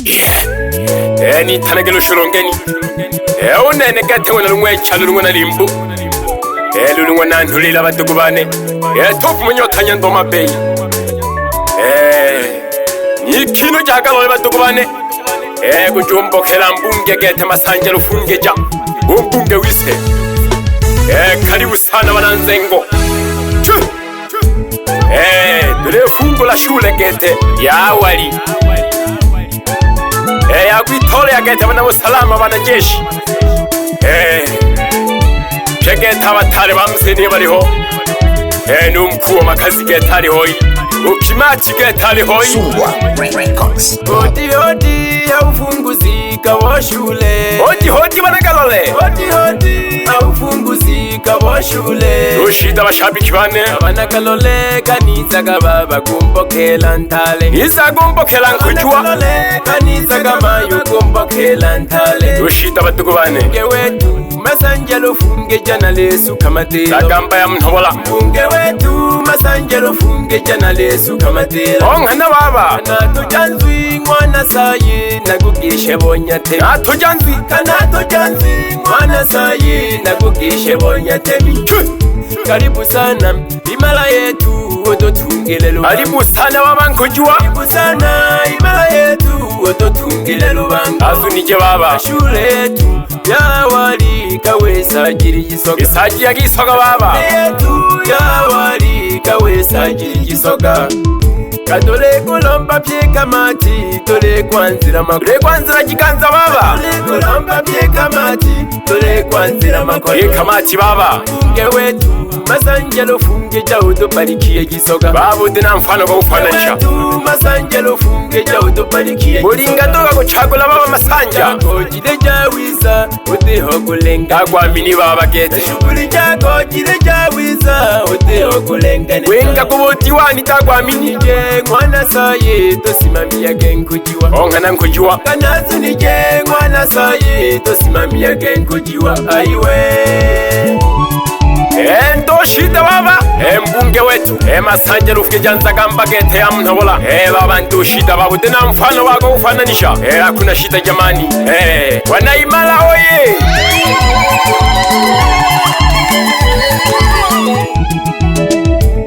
Eni tanagelo shurongeni. Unene katewona lumwe chalulungwa na limbu. Lulungwa na ntulila batugubane. Topu munyotanya ndoma bei. Nikino jakalole batugubane. Kujumbokela mbunge gete masanja lufungeja. Mbunge wise. Karibu sana wananzengo. Dule fungo la shule gete ya awali. Ya kuitole ya gete wana usalama wanajeshi. Gete abatari bamseni bariho. Numkuu wa makazi gete alihoyi. Ukimati gete alihoyi. Suwa Records. Hodi hodi aufunguzika wa shule. Hodi hodi wanagalole. Hodi hodi aufunguzika wa shule. Ushida bashabiki bane. Wanagalole kanisa gababa kumbokela ntale. Niza gumbokela nkujua. Wanagalole kanisa gamayo kumbokela ntale. Ushida batugubane. Munge wetu masanja lufunge jana lesu kamatelo. Sagamba ya mnhobola. Munge wetu masanja lufunge jana lesu kamatelo. Onkana baba. Kanatujanzwi mwana sayi nagugishe bonyate. Natujanzwi. Kanatujanzwi mwana sayi nagugishe bonyate. Karibu sana imala yetu ototungile lubanga. Karibu sana wabankujua. Karibu sana imala yetu ototungile lubanga. Azunije baba. Shule yetu ya wali kawesa jiri jisoga. Isaji ya gisoga baba. Yetu ya wali kawesa jiri jisoga. Katole kulomba pye kamati tole kwanzira makole. Tole kwanzira jiganza baba. Tole kulomba pye kamati tole kwanzira makole. Kamati baba. Munge wetu masanja lufunge jao topalikiye gisoga. Babu dina mfano kwa ufananisha. Masanja lufunge jao topalikiye gisoga. Mulinga toka kuchagula baba masanja. Jide jawiza uteho kulenga. Agwamini baba gete. Shukuli jako jide jawiza uteho kulenga. Wenga kubotiwani tagwamini. Mwana saye tosimamia genkujiwa. Onkana nkujua. Kanazu nije mwana saye tosimamia genkujiwa. Aiwe Endo shida baba. Mbunge wetu. Masanja lufunge janza gamba gete ya mnhobola. Baba ndo shida babu dina mfano wako ufananisha. Hakuna shida jamani. Wanaimala oye.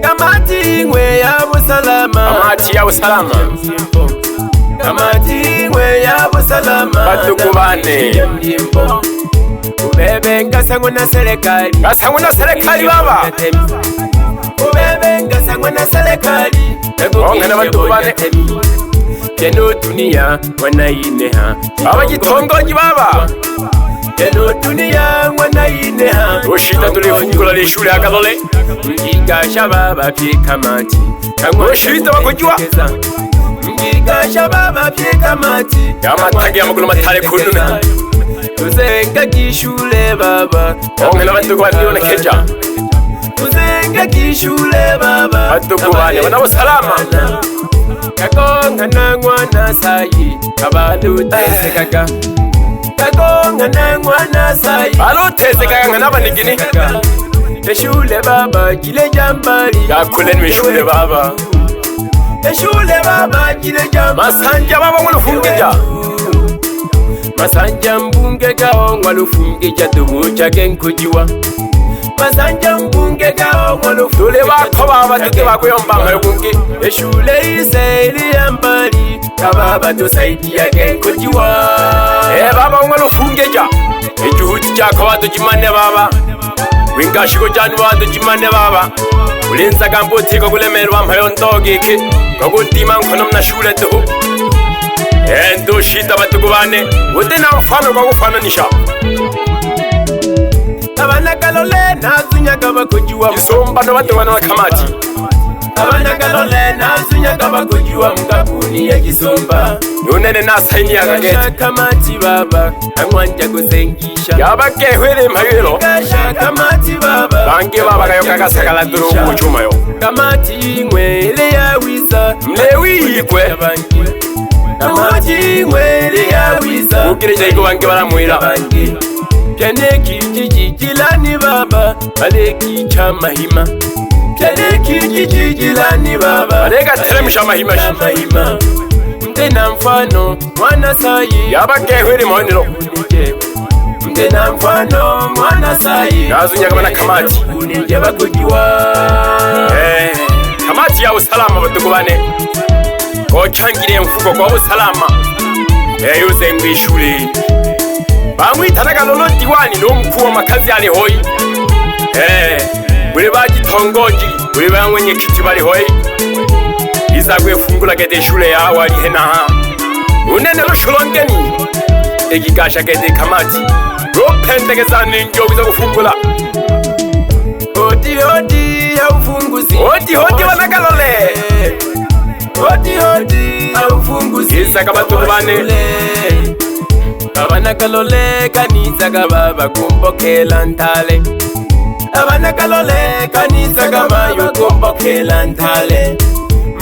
Kamati ngwe ya usalama. Kamati ya usalama. Kamati ngwe ya usalama. Batukubane. Ubebe nkasangwa na serikali. Kasangwa na serikali baba. Ubebe nkasangwa na serikali. Onkana batukubane. Jeno dunia wanaineha. Baba jitongoji baba. Jeno dunia wanaineha. Ushida tulifungula lishule akalole. Mjigasha baba pye kamati. Ushida wakujua. Mjigasha baba pye kamati. Yamatagi ya magulu matale kununa. Tuzenga kishule baba. Onkana batukubane yone keja. Tuzenga kishule baba. Batukubane wana usalama. Kagonga na mwana sayi kabalu tesekaga. Kagonga na mwana sayi balu tesekaga ngana banigini. Eshule baba jile jambali. Yakuleni mishule baba. Eshule baba jile jambali. Masanja baba ngulufungeja. Masanja mbunge gao ngwalufungeja tubucha genkujiwa. Masanja mbunge gao ngwalufungeja. Tule bako baba tuke bako yomba ngayokungi. Eshule ise ili yambali. Kababa tusaidia genkujiwa. Baba ngwalufungeja. Ijuhuti chako watujimane baba. Wingashiko jani watujimane baba. Ulinza gamboti kukulemerwa mpayo ndogiki. Kukutima nkono mna shule tuhu. Endo shida batukubane. Udina mfano kwa kufananisha. Abana kalole nazunyaka bakujiwa. Isomba no batukubane wa kamati. Abana kalole nazunyaka bakujiwa mkabuni ya kisomba. Nunene nasaini ya gagete. Kamati baba angwanja kuzengisha. Yabakehwele mpayelo. Kasha kamati baba. Bange baba kayo kakasakala duru kuchuma yo. Kamati ngwele ya wiza. Mlewi ikwe. Kamati ngwele ya wiza. Ukireja iko bange baramwira. Pyane kijijilani baba. Baleki cha mahima. Pyane kijijilani baba. Baleka teremusha mahima. Mtena mfano mwana sayi yabagehwiri monero Mtena mfano mwana sayi nazunyaga bana kamati unije bakujiwa kamati ya usalama batugubane kocangiriye mfuko kwa usalama yuze ngwishuri bamwitanaga lolo diwani no mkuu wa makazi ali hoi buri bagitongoji buri bamwenye kiti bari hoi izagwe fungula gede shule ya awali henaha unene rushurongeni egigasha gede kamati ropendegeza ninjo biza gufungula Odi ya ufunguzi odi wanagalole Odi ya ufunguzi izaga batugubane Abana kalole kanizaga baba kumbokela ntale Abana kalole kanizaga mayo kumbokela ntale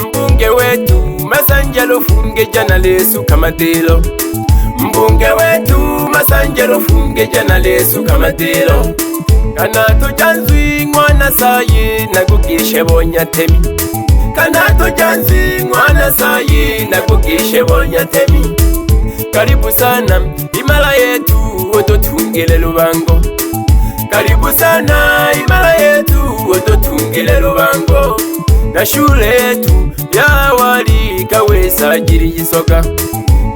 Mbunge wetu Masanjalo funge jana lesu kamatelo Mbunge wetu Masanjalo funge jana lesu kamatelo Kanato janzwi mwana sayi nagugishe bonyatemi Kanato janzwi mwana sayi nagugishe bonyatemi Karibu sana imala yetu ototungile lubango Karibu sana imala yetu ototungile lubango Na shule yetu ya awali kawesa jiri jisoka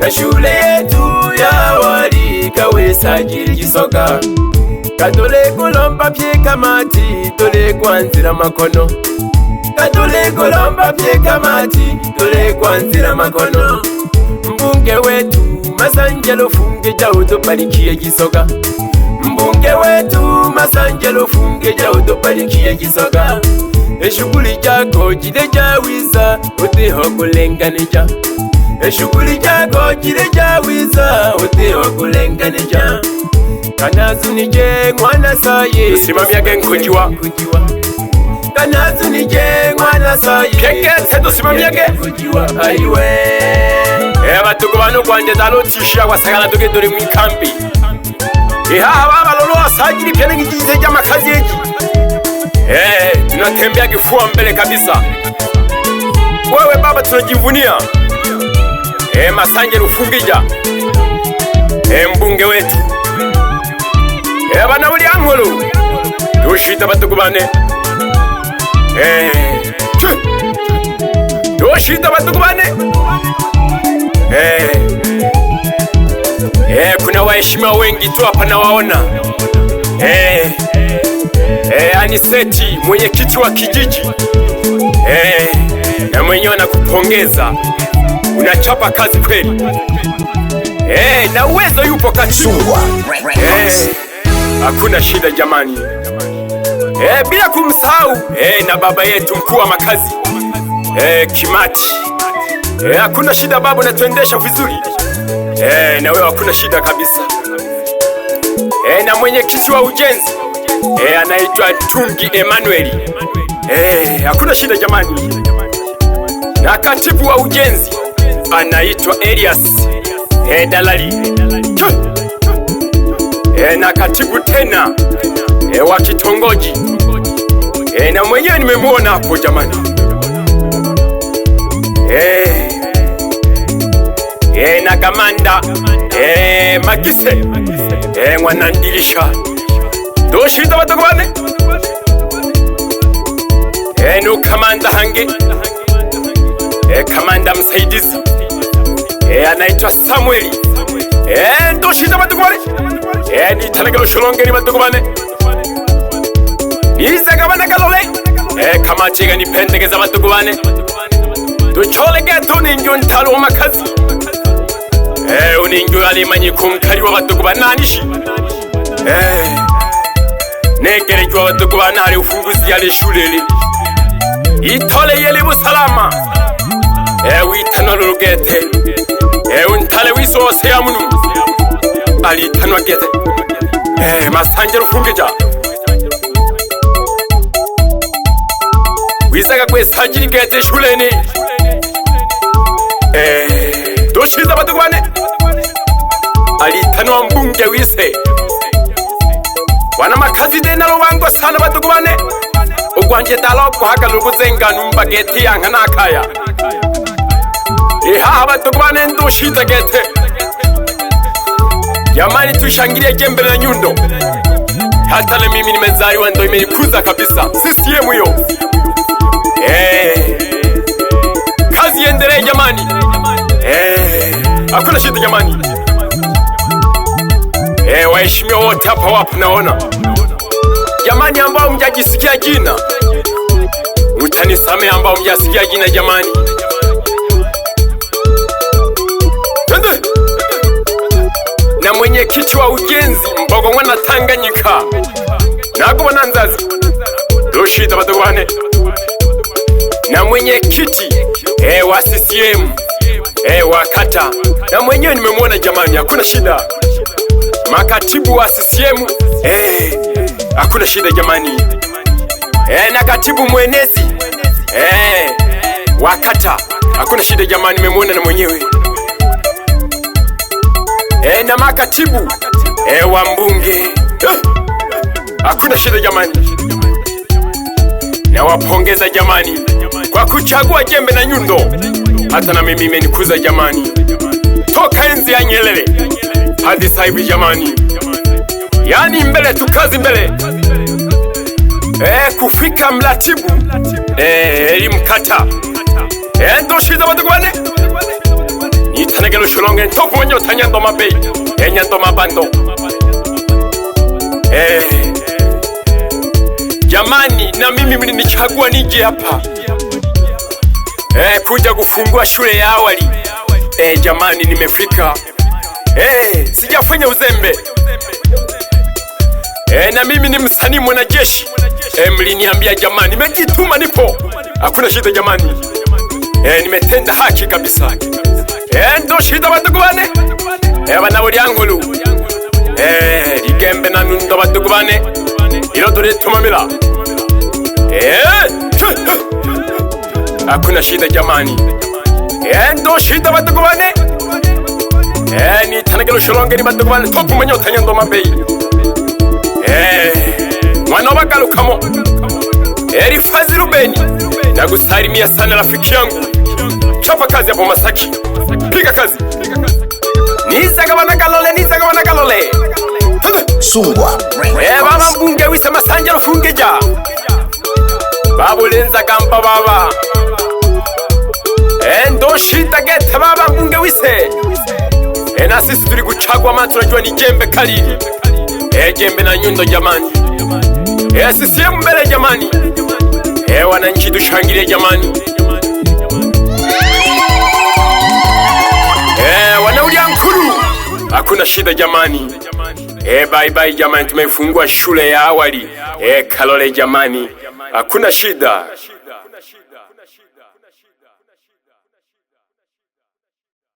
Na shule yetu ya awali kawesa jiri jisoka Katole kulomba pye kamati tole kwanzira makono Katole kulomba pye kamati tole kwanzira makono Mbunge wetu Masanjalo funge jao topalikie jisoka Mbunge wetu Masanjalo funge jao topalikie jisoka Eshuguli jako jide jawiza uteho kulenganija Eshuguli jako jide jawiza uteho kulenganija Kanazu nije mwana saye dusimamyage nkujiwa Kanazu nije mwana saye kekese dusimamyage kujiwa aiwe batugubane kwanje dalotishya wasagala tugedore mwikambi baba lolo asajiri pene ngijize jamakazi yeji tunatembea kifua mbele kabisa wewe baba tunajivunia Masanje Rufungija mbunge wetu bana buli ankolo doshita batugubane doshita batugubane kuna waheshimiwa wengi tu hapa nawaona Aniseti mwenyekiti wa kijiji na mwenyewe nakupongeza unachapa kazi kweli na uwezo yupo katibu hakuna shida jamani bila kumsahau na baba yetu mkuu wa makazi Kimati hakuna shida babu natuendesha vizuri na wewe hakuna shida kabisa na mwenyekiti wa ujenzi anaitwa Tungi Emmanuel hakuna shida jamani na katibu wa ujenzi anaitwa Elias Dalali na katibu tena wa kitongoji na mwenyewe nimemuona hapo jamani na kamanda Magise mwanandilisha doshita batugubane no kamanda hange kamanda msaidizi anaitwa Samueli doshita batugubane ni talagalo shorongeri batugubane izagabana galole kamati gani pendegeza batugubane ducolege tuninjyo ntalo makazi uninjyo alimanye kumkari wa batugubane nanishi negerejwa batugubane ari ufunguzi yale shulele itole yele busalama witanwa rugete untale wisose ya munu ali tanwa gete Masanje Rufungija wizaga kwesajiri gete shuleni doshiza batugubane ali tanwa mbunge wise wana makazi de na rubango sana batugubane ugwanje dalo kuhaka luguzenga numba gete yanka nakaya haha tukubane ndo shida gete. Jamani tushangilie jembe la Nyundo. Hata na mimi nimezaliwa ndo imenikuza kabisa. CCM hiyo. Kazi iendelee jamani. Hakuna shida jamani. Waheshimiwa wote hapa wapo naona. Jamani ambao mjajisikia jina, mtanisamea ambao mjasikia jina jamani. Twende. Na mwenyekiti wa ujenzi Mbogongwa na Tanganyika. Nako bananzazi. Doshita batugwane. Na mwenyekiti wa CCM wa kata. Na mwenyewe nimemwona jamani, hakuna shida. Makatibu wa CCM hakuna shida jamani. Na katibu mwenezi wa kata hakuna shida jamani, nimemwona na mwenyewe. Na makatibu wa mbunge hakuna shida jamani. Na wapongeza jamani kwa kuchagua jembe na Nyundo. Hata na mimi imenikuza jamani, toka enzi ya Nyerere hadi sasa hivi jamani. Yani mbele tukazi mbele. Kufika mratibu elimu kata. Ndo shida batugwane. Nitanegelo shulonge ntopu mwenye Nyando mabei. Nyando mabando. Jamani na mimi mlinichagua nije hapa kuja kufungua shule ya awali. Jamani nimefika. Sijafanya uzembe. Na mimi ni msanii mwanajeshi. Mliniambia jamani, nimejituma nipo. Hakuna shida jamani. Nimetenda haki kabisa. Ndo shida batugwane. Bana buri angulu. Ligembe na Nyundo batugwane. Ilo dore tumamila. Hakuna shida jamani. Ndo shida batugwane. Ni tanagelo shulonge ni batugwane topu mwenye Nyando mabei. Mwana wagalukamo Elifazi Rubeni, nakusalimia sana rafiki yangu. Chapa kazi hapo Masaki. Piga kazi. Nizaga wana galole. Sungwa baba mbunge wise Masanja Rufungeja. Babu lenza gamba baba. Ndo shita gete baba mbunge wise. Na sisi tuli kuchagua maana tunajua ni jembe kalili. Jembe na Nyundo jamani. CCM mbele jamani. Wananchi tushangilie jamani. Wanaulia nkuru. Hakuna shida jamani. Bye bye jamani, tumefungua shule ya awali. Kalole jamani. Hakuna shida.